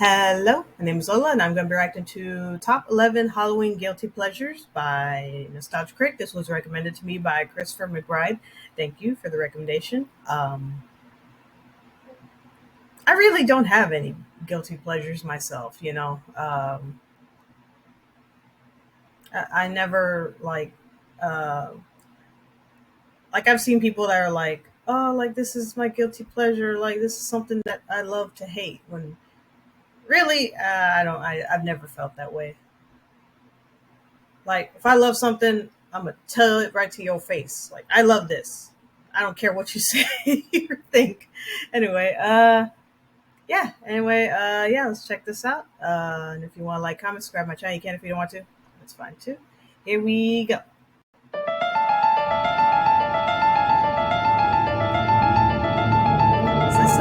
Hello, my name is Lola, and I'm going to be reacting to Top 11 Halloween Guilty Pleasures by Nostalgia Critic. This was recommended to me by Christopher McBride. Thank you for the recommendation. I really don't have any guilty pleasures myself, you know. I never, I've seen people that are like, oh, like, this is my guilty pleasure. Like, this is something that I love to hate when... Really, I've never felt that way. Like, if I love something, I'm gonna tell it right to your face. Like, I love this. I don't care what you say or think. Anyway, let's check this out. And if you want to like, comment, subscribe my channel, you can. If you don't want to, that's fine too. Here we go. Is this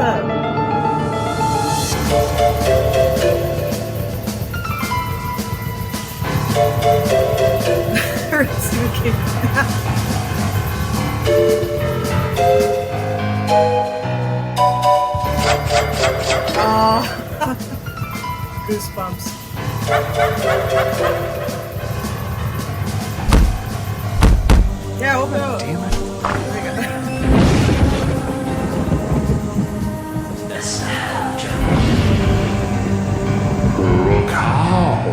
Oh, goosebumps. Yeah, open it up. Damn it. There we go. Look out!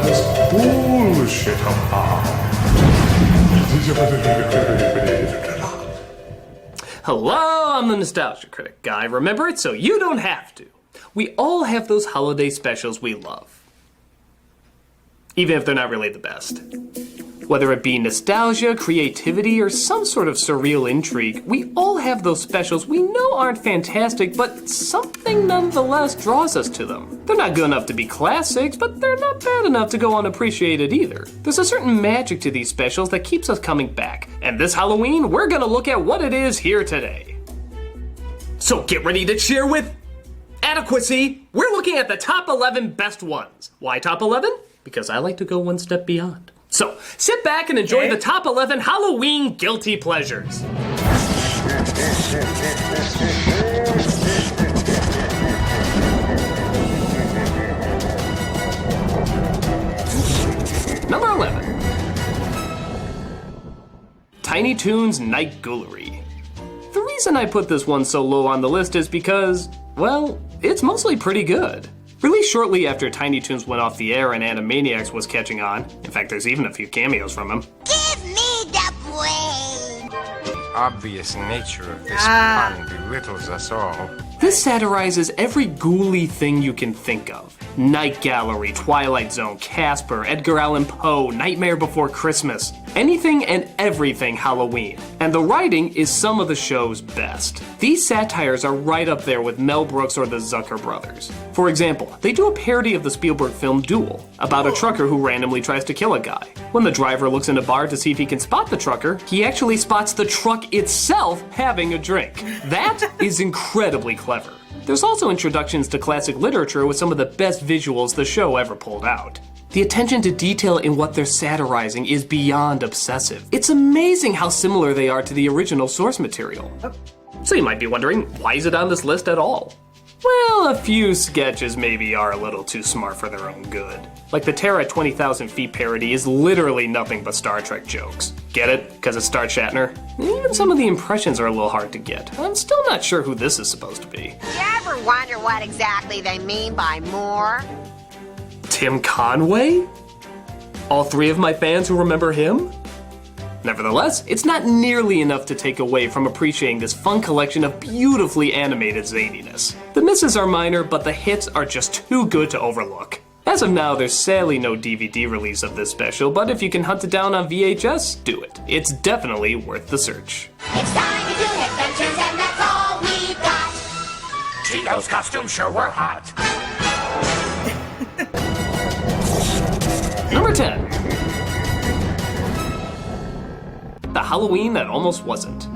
There's bullshit about. Hello, I'm the Nostalgia Critic guy. Remember it so you don't have to. We all have those holiday specials we love. Even if they're not really the best. Whether it be nostalgia, creativity, or some sort of surreal intrigue, we all have those specials we know aren't fantastic, but something nonetheless draws us to them. They're not good enough to be classics, but they're not bad enough to go unappreciated either. There's a certain magic to these specials that keeps us coming back, and this Halloween, we're gonna look at what it is here today. So get ready to cheer with adequacy. We're looking at the top 11 best ones. Why top 11? Because I like to go one step beyond. So, sit back and enjoy the top 11 Halloween guilty pleasures. Number 11. Tiny Toons Night Ghoulery. The reason I put this one so low on the list is because, well, it's mostly pretty good. Released shortly after Tiny Toons went off the air and Animaniacs was catching on. In fact, there's even a few cameos from him. Give me the brain! Obvious nature of this pun belittles us all. This satirizes every ghouly thing you can think of. Night Gallery, Twilight Zone, Casper, Edgar Allan Poe, Nightmare Before Christmas. Anything and everything Halloween. And the writing is some of the show's best. These satires are right up there with Mel Brooks or the Zucker brothers. For example, they do a parody of the Spielberg film Duel, about a trucker who randomly tries to kill a guy. When the driver looks in a bar to see if he can spot the trucker, he actually spots the truck itself having a drink. That is incredibly clever. There's also introductions to classic literature with some of the best visuals the show ever pulled out. The attention to detail in what they're satirizing is beyond obsessive. It's amazing how similar they are to the original source material. So you might be wondering, why is it on this list at all? Well, a few sketches maybe are a little too smart for their own good. Like the Terror at 20,000 Feet parody is literally nothing but Star Trek jokes. Get it? Because it's Star Shatner? Even some of the impressions are a little hard to get. I'm still not sure who this is supposed to be. You ever wonder what exactly they mean by more? Tim Conway? All three of my fans who remember him? Nevertheless, it's not nearly enough to take away from appreciating this fun collection of beautifully animated zaniness. The misses are minor, but the hits are just too good to overlook. As of now, there's sadly no DVD release of this special, but if you can hunt it down on VHS, do it. It's definitely worth the search. It's time to do adventures and that's all we've got. Tito's costumes sure were hot. Number 10. The Halloween That Almost Wasn't.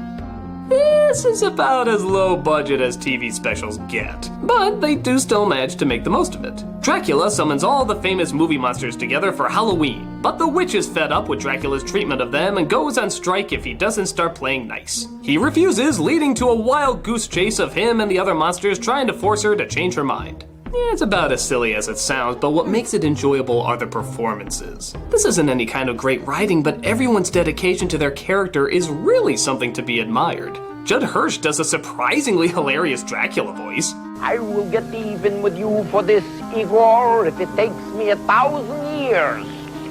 This is about as low budget as TV specials get, but they do still manage to make the most of it. Dracula summons all the famous movie monsters together for Halloween, but the witch is fed up with Dracula's treatment of them and goes on strike if he doesn't start playing nice. He refuses, leading to a wild goose chase of him and the other monsters trying to force her to change her mind. It's about as silly as it sounds, but what makes it enjoyable are the performances. This isn't any kind of great writing, but everyone's dedication to their character is really something to be admired. Judd Hirsch does a surprisingly hilarious Dracula voice. I will get even with you for this, Igor, if it takes me 1,000 years.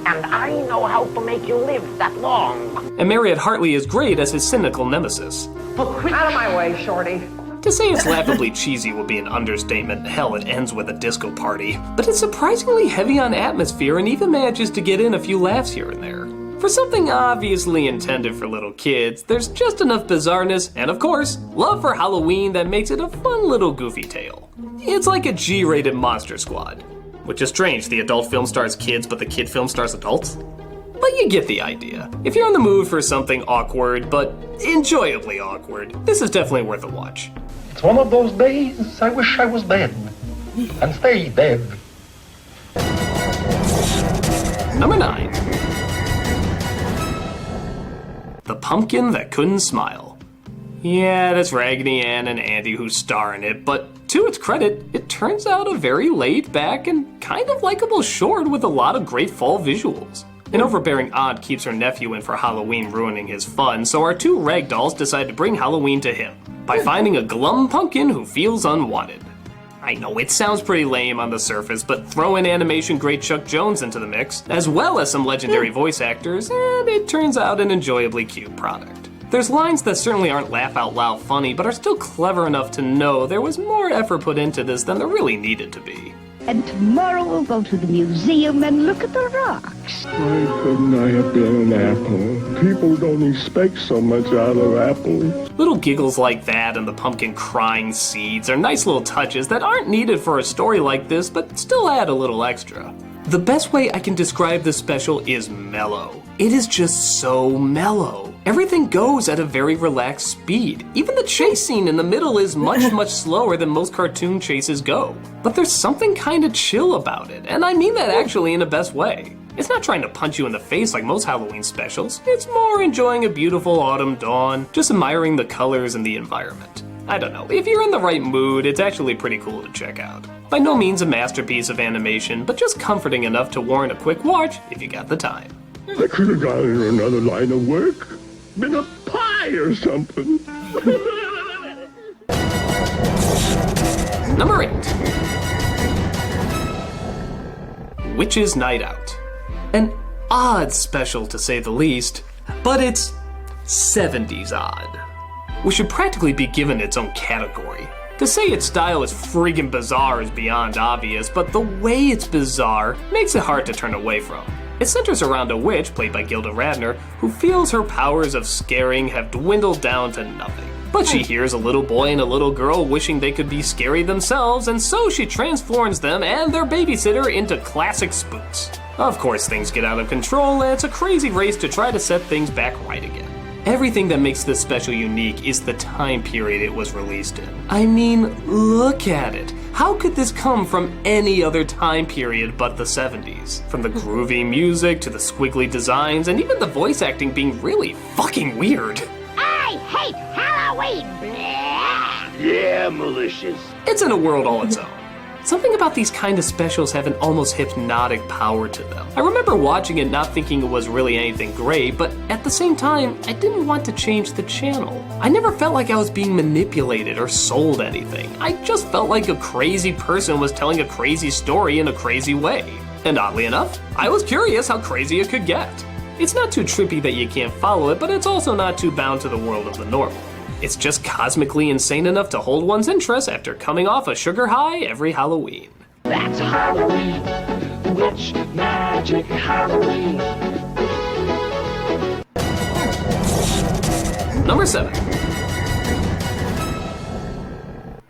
And I know how to make you live that long. And Mariette Hartley is great as his cynical nemesis. Out of my way, Shorty. To say it's laughably cheesy would be an understatement. Hell, it ends with a disco party. But it's surprisingly heavy on atmosphere and even manages to get in a few laughs here and there. For something obviously intended for little kids, there's just enough bizarreness and, of course, love for Halloween that makes it a fun little goofy tale. It's like a G-rated Monster Squad. Which is strange, the adult film stars kids, but the kid film stars adults? But you get the idea. If you're in the mood for something awkward, but enjoyably awkward, this is definitely worth a watch. It's one of those days I wish I was dead. And stay dead. Number 9. The Pumpkin That Couldn't Smile. Yeah, that's Raggedy Ann and Andy who star in it, but to its credit, it turns out a very laid-back and kind of likable short with a lot of great fall visuals. An overbearing aunt keeps her nephew in for Halloween, ruining his fun, so our two ragdolls decide to bring Halloween to him by finding a glum pumpkin who feels unwanted. I know it sounds pretty lame on the surface, but throw in animation great Chuck Jones into the mix, as well as some legendary voice actors, and it turns out an enjoyably cute product. There's lines that certainly aren't laugh-out-loud funny, but are still clever enough to know there was more effort put into this than there really needed to be. And tomorrow we'll go to the museum and look at the rocks. Why couldn't I have been an apple? People don't expect so much out of apples. Little giggles like that and the pumpkin crying seeds are nice little touches that aren't needed for a story like this, but still add a little extra. The best way I can describe this special is mellow. It is just so mellow. Everything goes at a very relaxed speed. Even the chase scene in the middle is much slower than most cartoon chases go. But there's something kinda chill about it, and I mean that actually in the best way. It's not trying to punch you in the face like most Halloween specials. It's more enjoying a beautiful autumn dawn, just admiring the colors and the environment. I don't know, if you're in the right mood, it's actually pretty cool to check out. By no means a masterpiece of animation, but just comforting enough to warrant a quick watch if you got the time. I could have gone in another line of work. Been a pie or something. Number 8. Witch's Night Out. An odd special to say the least, but it's 70s odd. Which should practically be given its own category. To say its style is friggin' bizarre is beyond obvious, but the way it's bizarre makes it hard to turn away from. It centers around a witch, played by Gilda Radner, who feels her powers of scaring have dwindled down to nothing. But she hears a little boy and a little girl wishing they could be scary themselves, and so she transforms them and their babysitter into classic spooks. Of course, things get out of control, and it's a crazy race to try to set things back right again. Everything that makes this special unique is the time period it was released in. I mean, look at it. How could this come from any other time period but the 70s? From the groovy music to the squiggly designs and even the voice acting being really fucking weird. I hate Halloween! Blah. Yeah, malicious. It's in a world all its own. Something about these kind of specials have an almost hypnotic power to them. I remember watching it not thinking it was really anything great, but at the same time, I didn't want to change the channel. I never felt like I was being manipulated or sold anything. I just felt like a crazy person was telling a crazy story in a crazy way. And oddly enough, I was curious how crazy it could get. It's not too trippy that you can't follow it, but it's also not too bound to the world of the normal. It's just cosmically insane enough to hold one's interest after coming off a sugar high every Halloween. That's Halloween. Witch magic Halloween. Number 7.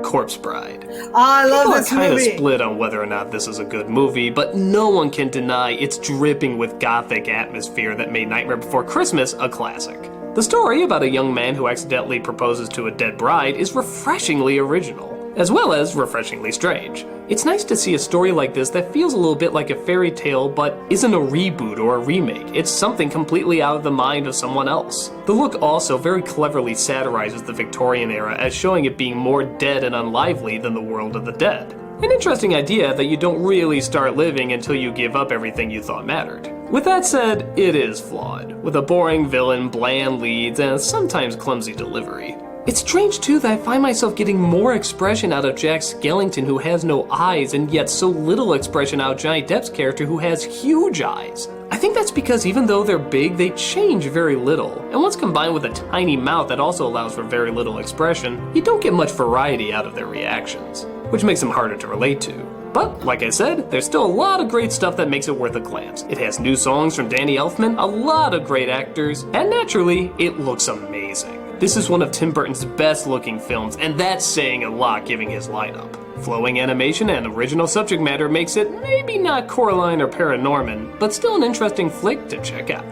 Corpse Bride. I love People this are kind of movie. split on whether or not this is a good movie, but no one can deny it's dripping with gothic atmosphere that made Nightmare Before Christmas a classic. The story about a young man who accidentally proposes to a dead bride is refreshingly original, as well as refreshingly strange. It's nice to see a story like this that feels a little bit like a fairy tale but isn't a reboot or a remake. It's something completely out of the mind of someone else. The look also very cleverly satirizes the Victorian era as showing it being more dead and unlively than the world of the dead. An interesting idea that you don't really start living until you give up everything you thought mattered. With that said, it is flawed, with a boring villain, bland leads, and sometimes clumsy delivery. It's strange too that I find myself getting more expression out of Jack Skellington, who has no eyes, and yet so little expression out of Johnny Depp's character, who has huge eyes. I think that's because even though they're big, they change very little, and once combined with a tiny mouth that also allows for very little expression, you don't get much variety out of their reactions, which makes them harder to relate to. But, like I said, there's still a lot of great stuff that makes it worth a glance. It has new songs from Danny Elfman, a lot of great actors, and naturally, it looks amazing. This is one of Tim Burton's best looking films, and that's saying a lot given his lineup. Flowing animation and original subject matter makes it maybe not Coraline or Paranorman, but still an interesting flick to check out.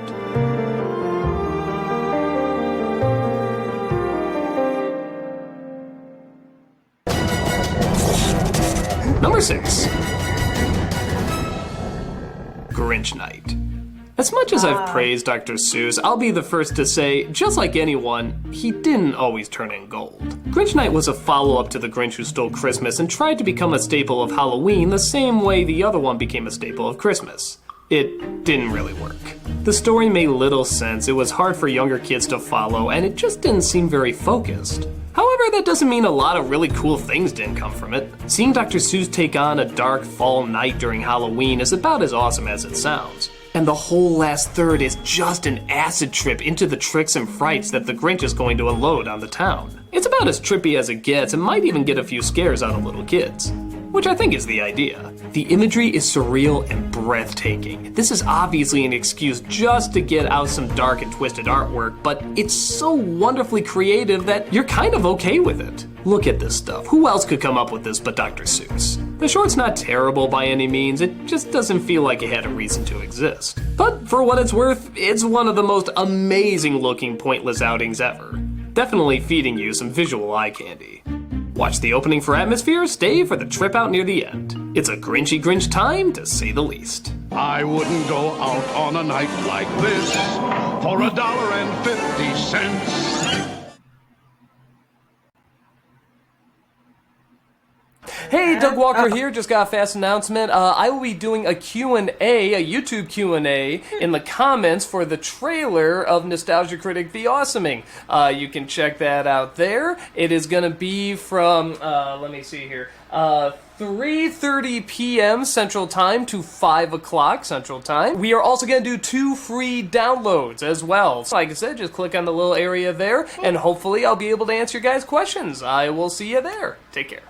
Number 6. Grinch Night. As much as I've praised Dr. Seuss, I'll be the first to say, just like anyone, he didn't always turn in gold. Grinch Night was a follow-up to The Grinch Who Stole Christmas and tried to become a staple of Halloween the same way the other one became a staple of Christmas. It didn't really work. The story made little sense, it was hard for younger kids to follow, and it just didn't seem very focused. However, that doesn't mean a lot of really cool things didn't come from it. Seeing Dr. Seuss take on a dark fall night during Halloween is about as awesome as it sounds. And the whole last third is just an acid trip into the tricks and frights that the Grinch is going to unload on the town. It's about as trippy as it gets and might even get a few scares out of little kids, which I think is the idea. The imagery is surreal and breathtaking. This is obviously an excuse just to get out some dark and twisted artwork, but it's so wonderfully creative that you're kind of okay with it. Look at this stuff. Who else could come up with this but Dr. Seuss? The short's not terrible by any means, it just doesn't feel like it had a reason to exist. But for what it's worth, it's one of the most amazing looking pointless outings ever. Definitely feeding you some visual eye candy. Watch the opening for atmosphere, stay for the trip out near the end. It's a Grinchy Grinch time, to say the least. I wouldn't go out on a night like this for $1.50. Hey, Doug Walker here, just got a fast announcement. I will be doing a Q&A, a YouTube Q&A, in the comments for the trailer of Nostalgia Critic The Awesoming. You can check that out there. It is going to be from, let me see here, 3:30 p.m. Central Time to 5 o'clock Central Time. We are also going to do 2 free downloads as well. So like I said, just click on the little area there, and hopefully I'll be able to answer your guys' questions. I will see you there. Take care.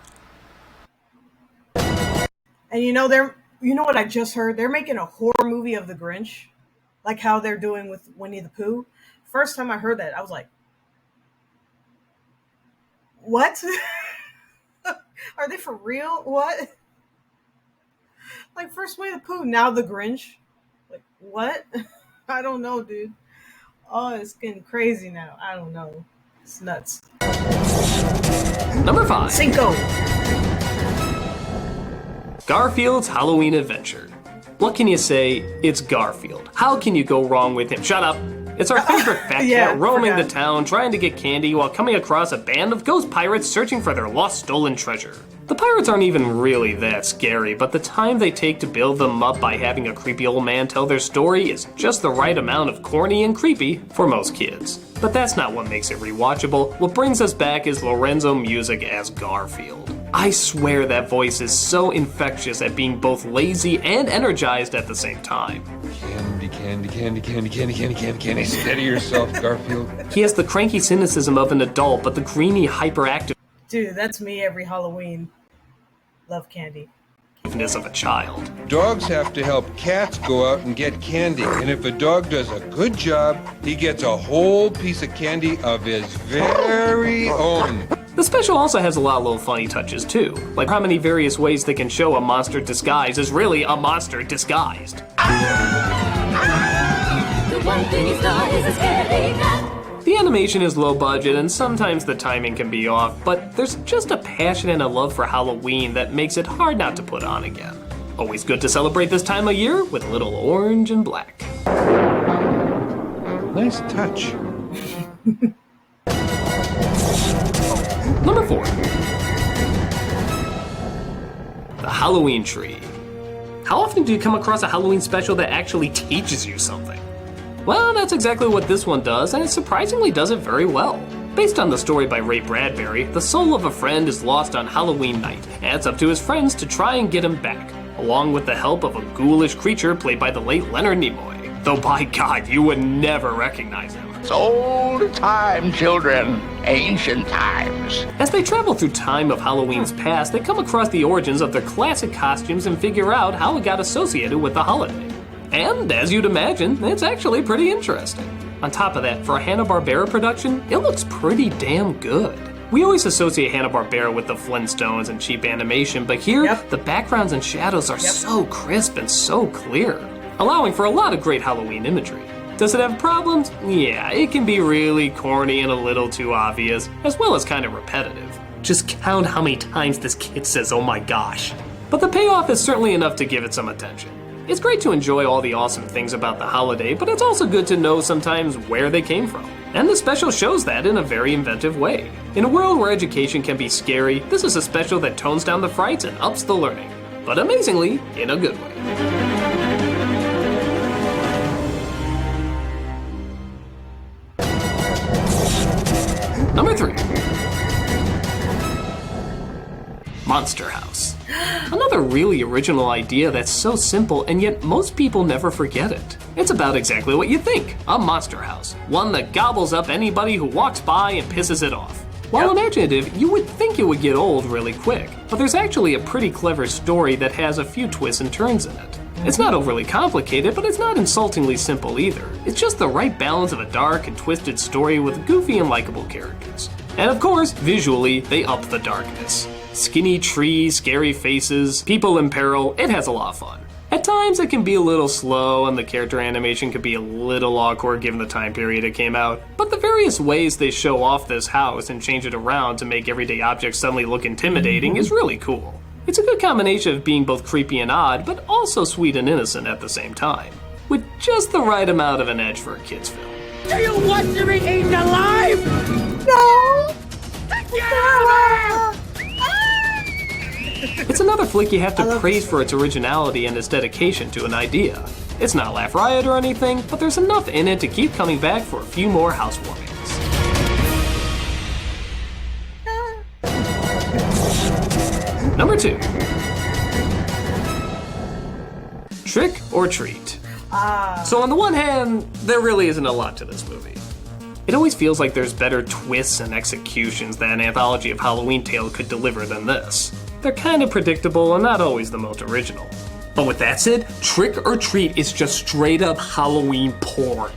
And you know what I just heard? They're making a horror movie of the Grinch, like how they're doing with Winnie the Pooh. First time I heard that, I was like, what? Are they for real? What? Like first Winnie the Pooh, now the Grinch? Like what? I don't know, dude. Oh, it's getting crazy now. I don't know. It's nuts. Number 5. Cinco. Garfield's Halloween Adventure. What can you say? It's Garfield. How can you go wrong with him? Shut up. It's our favorite fat cat roaming the town, trying to get candy while coming across a band of ghost pirates searching for their lost stolen treasure. The pirates aren't even really that scary, but the time they take to build them up by having a creepy old man tell their story is just the right amount of corny and creepy for most kids. But that's not what makes it rewatchable. What brings us back is Lorenzo Music as Garfield. I swear that voice is so infectious at being both lazy and energized at the same time. Candy, candy, candy, candy, candy, candy, candy, candy. Steady yourself, Garfield. He has the cranky cynicism of an adult, but the greeny, hyperactive Dude, that's me every Halloween. Love candy. Of a child. Dogs have to help cats go out and get candy, and if a dog does a good job, he gets a whole piece of candy of his very own. The special also has a lot of little funny touches too, like how many various ways they can show a monster disguised is really a monster disguised. The animation is low budget and sometimes the timing can be off, but there's just a passion and a love for Halloween that makes it hard not to put on again. Always good to celebrate this time of year with a little orange and black. Nice touch. Number 4. The Halloween Tree. How often do you come across a Halloween special that actually teaches you something? Well, that's exactly what this one does, and it surprisingly does it very well. Based on the story by Ray Bradbury, the soul of a friend is lost on Halloween night, and it's up to his friends to try and get him back, along with the help of a ghoulish creature played by the late Leonard Nimoy. Though by God, you would never recognize him. It's old time, children. Ancient times. As they travel through time of Halloween's past, they come across the origins of their classic costumes and figure out how it got associated with the holiday. And, as you'd imagine, it's actually pretty interesting. On top of that, for a Hanna-Barbera production, it looks pretty damn good. We always associate Hanna-Barbera with the Flintstones and cheap animation, but here, the backgrounds and shadows are so crisp and so clear, allowing for a lot of great Halloween imagery. Does it have problems? Yeah, it can be really corny and a little too obvious, as well as kind of repetitive. Just count how many times this kid says, "oh my gosh." But the payoff is certainly enough to give it some attention. It's great to enjoy all the awesome things about the holiday, but it's also good to know sometimes where they came from. And the special shows that in a very inventive way. In a world where education can be scary, this is a special that tones down the frights and ups the learning. But amazingly, in a good way. Number 3. Monster House. Another really original idea that's so simple and yet most people never forget it. It's about exactly what you think, a monster house. One that gobbles up anybody who walks by and pisses it off. While imaginative, you would think it would get old really quick, but there's actually a pretty clever story that has a few twists and turns in it. It's not overly complicated, but it's not insultingly simple either. It's just the right balance of a dark and twisted story with goofy and likable characters. And of course, visually, they up the darkness. Skinny trees, scary faces, people in peril, it has a lot of fun. At times it can be a little slow and the character animation can be a little awkward given the time period it came out, but the various ways they show off this house and change it around to make everyday objects suddenly look intimidating is really cool. It's a good combination of being both creepy and odd, but also sweet and innocent at the same time, with just the right amount of an edge for a kid's film. Do you want to be eaten alive? No! Get out of here! It's another flick you have to praise for its originality and its dedication to an idea. It's not Laugh Riot or anything, but there's enough in it to keep coming back for a few more housewarmings. Number 2. Trick or Treat. So on the one hand, there really isn't a lot to this movie. It always feels like there's better twists and executions that an anthology of Halloween tales could deliver than this. They're kind of predictable and not always the most original. But with that said, Trick or Treat is just straight up Halloween porn.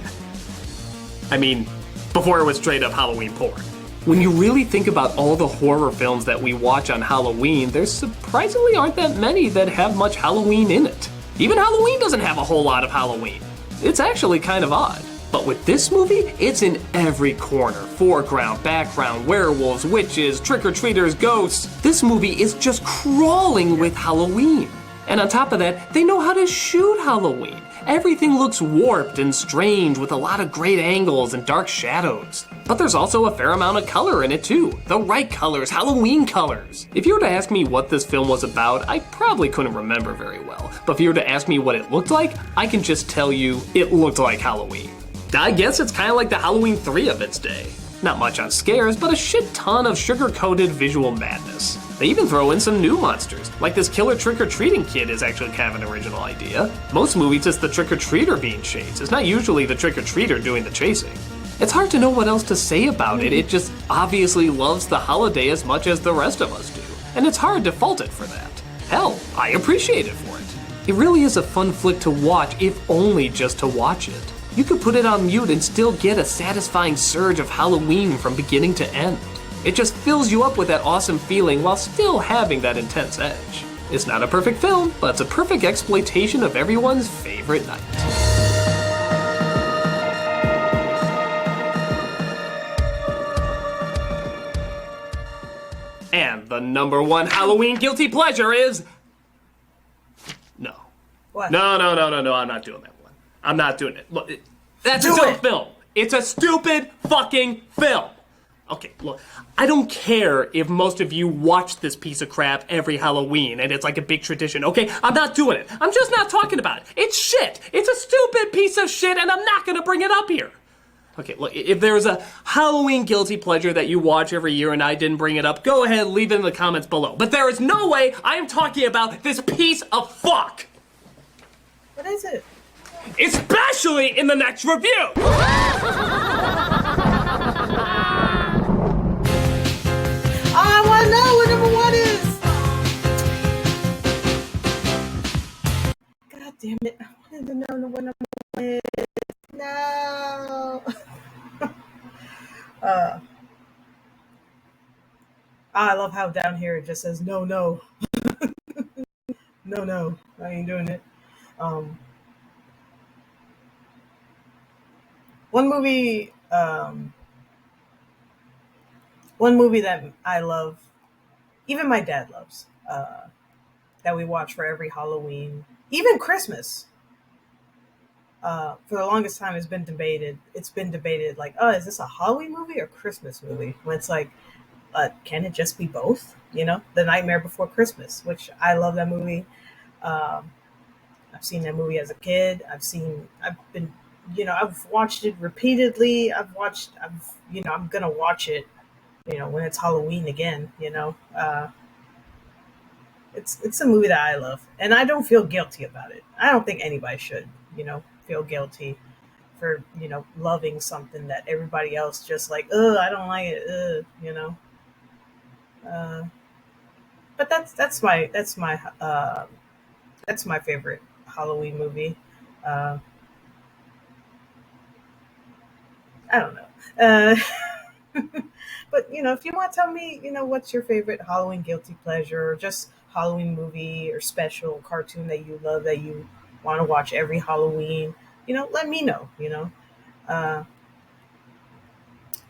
I mean, before it was straight up Halloween porn. When you really think about all the horror films that we watch on Halloween, there surprisingly aren't that many that have much Halloween in it. Even Halloween doesn't have a whole lot of Halloween. It's actually kind of odd. But with this movie, it's in every corner. Foreground, background, werewolves, witches, trick-or-treaters, ghosts. This movie is just crawling with Halloween. And on top of that, they know how to shoot Halloween. Everything looks warped and strange with a lot of great angles and dark shadows. But there's also a fair amount of color in it too. The right colors, Halloween colors. If you were to ask me what this film was about, I probably couldn't remember very well. But if you were to ask me what it looked like, I can just tell you it looked like Halloween. I guess it's kind of like the Halloween 3 of its day. Not much on scares, but a shit ton of sugar-coated visual madness. They even throw in some new monsters, like this killer trick-or-treating kid is actually kind of an original idea. Most movies it's the trick-or-treater being chased. It's not usually the trick-or-treater doing the chasing. It's hard to know what else to say about it. It just obviously loves the holiday as much as the rest of us do. And it's hard to fault it for that. Hell, I appreciate it for it. It really is a fun flick to watch, if only just to watch it. You could put it on mute and still get a satisfying surge of Halloween from beginning to end. It just fills you up with that awesome feeling while still having that intense edge. It's not a perfect film, but it's a perfect exploitation of everyone's favorite night. And the number one Halloween guilty pleasure is... No. What? No, I'm not doing that. I'm not doing it. Look, that's a dumb film. It's a stupid fucking film. Okay, look, I don't care if most of you watch this piece of crap every Halloween and it's like a big tradition, okay? I'm not doing it. I'm just not talking about it. It's shit. It's a stupid piece of shit and I'm not gonna bring it up here. Okay, look, if there's a Halloween guilty pleasure that you watch every year and I didn't bring it up, go ahead, leave it in the comments below. But there is no way I am talking about this piece of fuck! What is it? Especially in the next review! I want to know what number one is! God damn it. I wanted to know what number one is. No! I love how down here it just says no. No, I ain't doing it. One movie that I love, even my dad loves, that we watch for every Halloween, even Christmas. For the longest time, it's been debated. Like, oh, is this a Halloween movie or Christmas movie? When it's like, can it just be both? You know, The Nightmare Before Christmas, which I love that movie. I've seen that movie as a kid. I've watched it repeatedly. I'm gonna watch it, when it's Halloween again, it's a movie that I love and I don't feel guilty about it. I don't think anybody should, feel guilty for, loving something that everybody else just like, I don't like it, but that's my favorite Halloween movie. Uh, I don't know. But if you want to tell me, what's your favorite Halloween guilty pleasure, or just Halloween movie or special cartoon that you love that you want to watch every Halloween, let me know. Uh,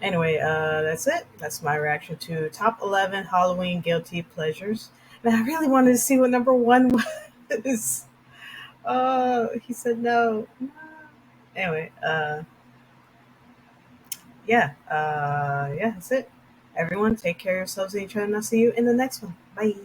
anyway, that's it. That's my reaction to top 11 Halloween guilty pleasures. And I really wanted to see what number one was. He said no. Anyway, yeah, that's it. Everyone, take care of yourselves and each other, and I'll see you in the next one. Bye.